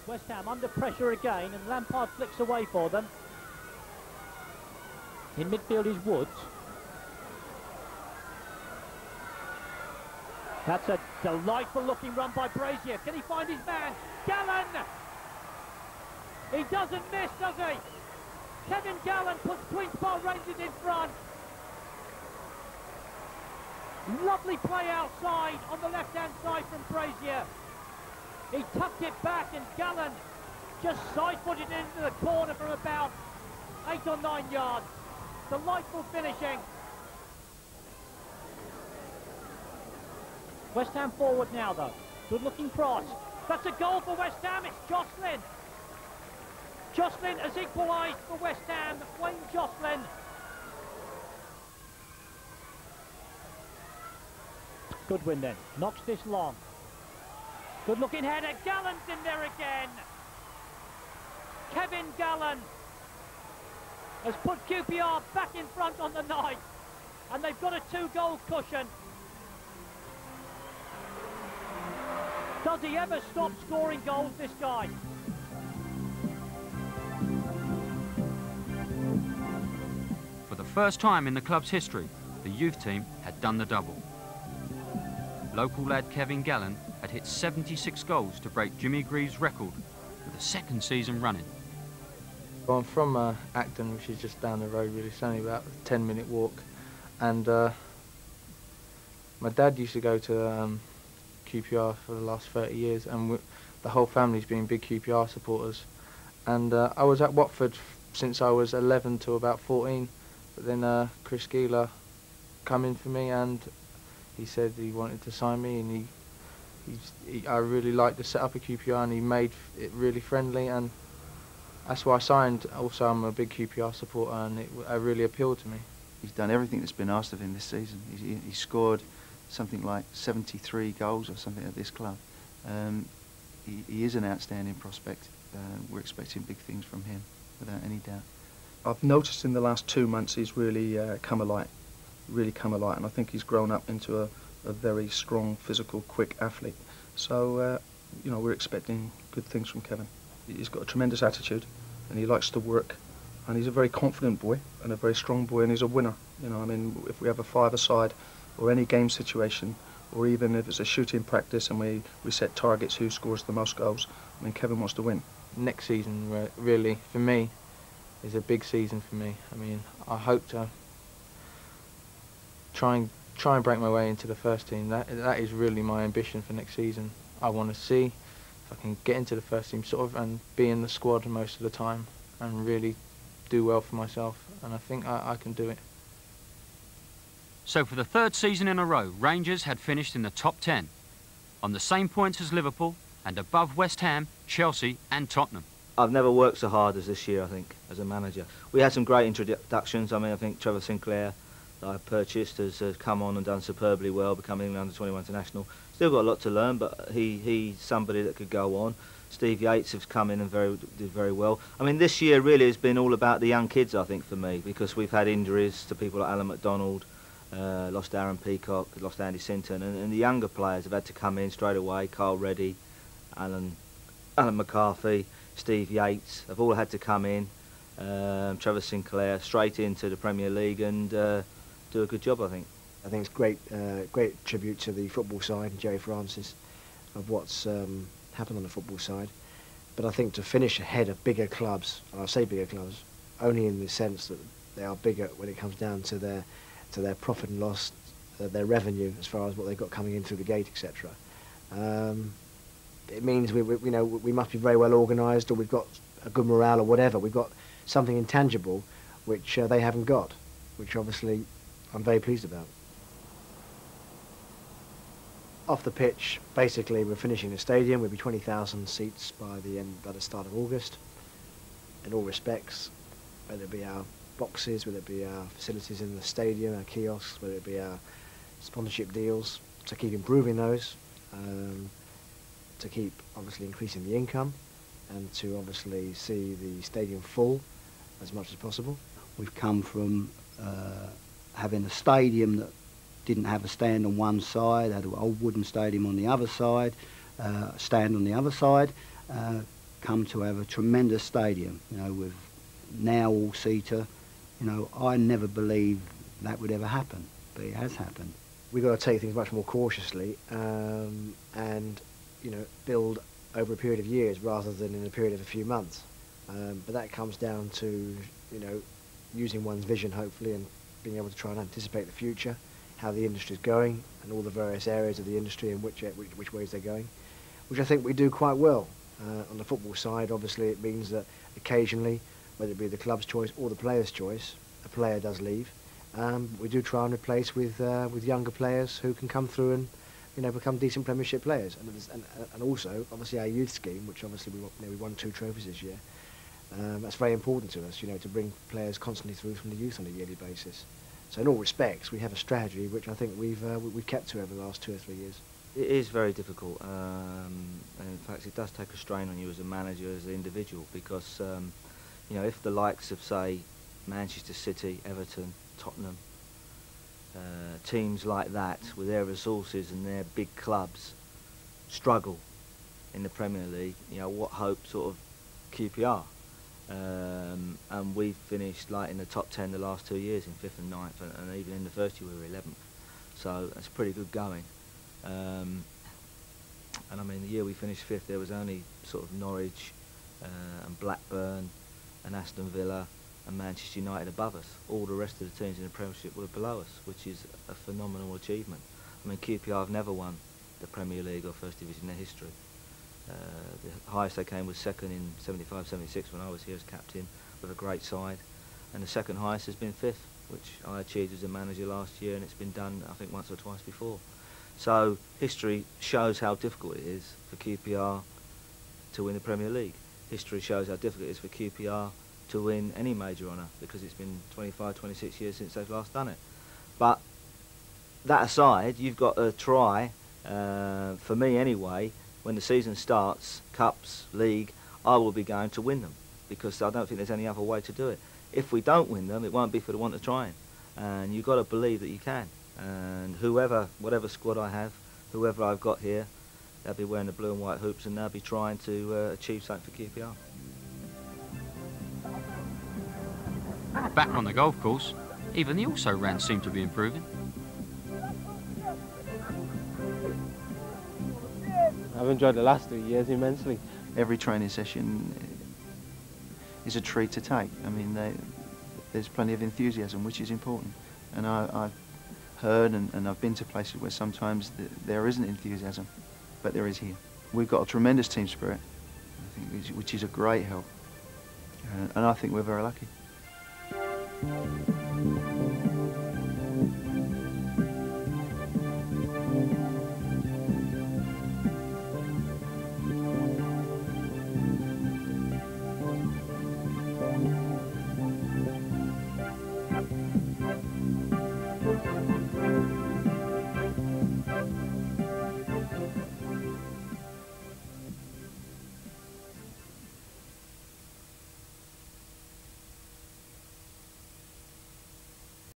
West Ham under pressure again, and Lampard flicks away for them. In midfield is Woods. That's a delightful looking run by Brazier. Can he find his man? Gallen! He doesn't miss, does he? Kevin Gallen puts Queen's Park Rangers in front. Lovely play outside on the left-hand side from Brazier. He tucked it back and Gallen just side-footed it into the corner from about 8 or 9 yards. Delightful finishing. West Ham forward now though. Good looking cross. That's a goal for West Ham. It's Jocelyn. Jocelyn has equalised for West Ham. Wayne Jocelyn. Goodwin then knocks this long. Good looking header. Gallen's in there again. Kevin Gallen has put QPR back in front on the night, and they've got a 2-goal cushion. Does he ever stop scoring goals, this guy? For the first time in the club's history, the youth team had done the double. Local lad Kevin Gallen had hit 76 goals to break Jimmy Greaves' record for the 2nd season running. Well, I'm from Acton, which is just down the road really. It's only about a 10-minute walk. And my dad used to go to QPR for the last 30 years, and the whole family's been big QPR supporters. And I was at Watford since I was 11 to about 14, but then Chris Gieler come in for me, and he said he wanted to sign me, and I really liked the setup of QPR, and he made it really friendly, and that's why I signed. Also, I'm a big QPR supporter, and it really appealed to me. He's done everything that's been asked of him this season. He scored something like 73 goals or something at this club. He is an outstanding prospect. We're expecting big things from him, without any doubt. I've noticed in the last 2 months he's really come alight, and I think he's grown up into a very strong, physical, quick athlete. So, you know, we're expecting good things from Kevin. He's got a tremendous attitude, and he likes to work, and he's a very confident boy and a very strong boy, and he's a winner. You know, I mean, if we have a 5-a-side or any game situation, or even if it's a shooting practice and we set targets who scores the most goals, I mean, Kevin wants to win. Next season, really, for me, is a big season for me. I mean, I hope to try and break my way into the first team. That is really my ambition for next season. I want to see if I can get into the first team sort of and be in the squad most of the time and really do well for myself, and I think I can do it. So for the 3rd season in a row, Rangers had finished in the top 10, on the same points as Liverpool and above West Ham, Chelsea and Tottenham. I've never worked so hard as this year, I think, as a manager. We had some great introductions. I mean, I think Trevor Sinclair, that I purchased, has come on and done superbly well, becoming England under-21 international. Still got a lot to learn, but he's somebody that could go on. Steve Yates has come in and did very well. I mean, this year really has been all about the young kids, I think, for me, because we've had injuries to people like Alan McDonald, lost Aaron Peacock, lost Andy Sinton, and the younger players have had to come in straight away. Carl Reddy, Alan McCarthy, Steve Yates have all had to come in. Trevor Sinclair straight into the Premier League and do a good job, I think. I think it's great tribute to the football side and Jerry Francis of what's happened on the football side. But I think to finish ahead of bigger clubs, and I say bigger clubs only in the sense that they are bigger when it comes down to their profit and loss, their revenue as far as what they've got coming in through the gate, etc. It means we must be very well organised, or we've got a good morale, or whatever. We've got something intangible which they haven't got, which obviously I'm very pleased about. Off the pitch, basically, we're finishing the stadium. We'll be 20,000 seats by the start of August. In all respects, whether it be our boxes, whether it be our facilities in the stadium, our kiosks, whether it be our sponsorship deals, to keep improving those, to keep obviously increasing the income, and to obviously see the stadium full as much as possible. We've come from having a stadium that didn't have a stand on one side, had an old wooden stadium on the other side, stand on the other side, come to have a tremendous stadium, you know, with now all-seater. You know, I never believed that would ever happen, but it has happened. We've got to take things much more cautiously and, you know, build over a period of years rather than in a period of a few months. But that comes down to, you know, using one's vision, hopefully, and being able to try and anticipate the future, how the industry is going, and all the various areas of the industry and which ways they're going, which I think we do quite well. On the football side, obviously, it means that occasionally, whether it be the club's choice or the player's choice, a player does leave. We do try and replace with younger players who can come through and, you know, become decent Premiership players. And also, obviously, our youth scheme, which obviously we won 2 trophies this year. That's very important to us, you know, to bring players constantly through from the youth on a yearly basis. So in all respects, we have a strategy which I think we've kept to over the last 2 or 3 years. It is very difficult, and in fact it does take a strain on you as a manager, as an individual, because you know, if the likes of, say, Manchester City, Everton, Tottenham, teams like that with their resources and their big clubs struggle in the Premier League, you know, what hope sort of QPR? And we've finished like in the top 10 the last 2 years in 5th and 9th, and even in the first year we were 11th, so that's pretty good going. And I mean, the year we finished 5th, there was only sort of Norwich and Blackburn and Aston Villa and Manchester United above us. All the rest of the teams in the Premiership were below us, which is a phenomenal achievement. I mean, QPR have never won the Premier League or First Division in their history. The highest they came was 2nd in 75-76 when I was here as captain, with a great side, and the second highest has been 5th, which I achieved as a manager last year, and it's been done I think once or twice before. So history shows how difficult it is for QPR to win the Premier League. History shows how difficult it is for QPR to win any major honour, because it's been 25, 26 years since they've last done it. But that aside, you've got to try, for me anyway, when the season starts, Cups, League, I will be going to win them, because I don't think there's any other way to do it. If we don't win them, it won't be for the want of trying, and you've got to believe that you can. And whatever squad I have, whoever I've got here, they'll be wearing the blue and white hoops, and they'll be trying to achieve something for QPR. Back on the golf course, even the also-rans seem to be improving. I've enjoyed the last 2 years immensely. Every training session is a treat to take. I mean, there's plenty of enthusiasm, which is important. And I've heard and I've been to places where sometimes there isn't enthusiasm, but there is here. We've got a tremendous team spirit, I think, which is a great help. And I think we're very lucky.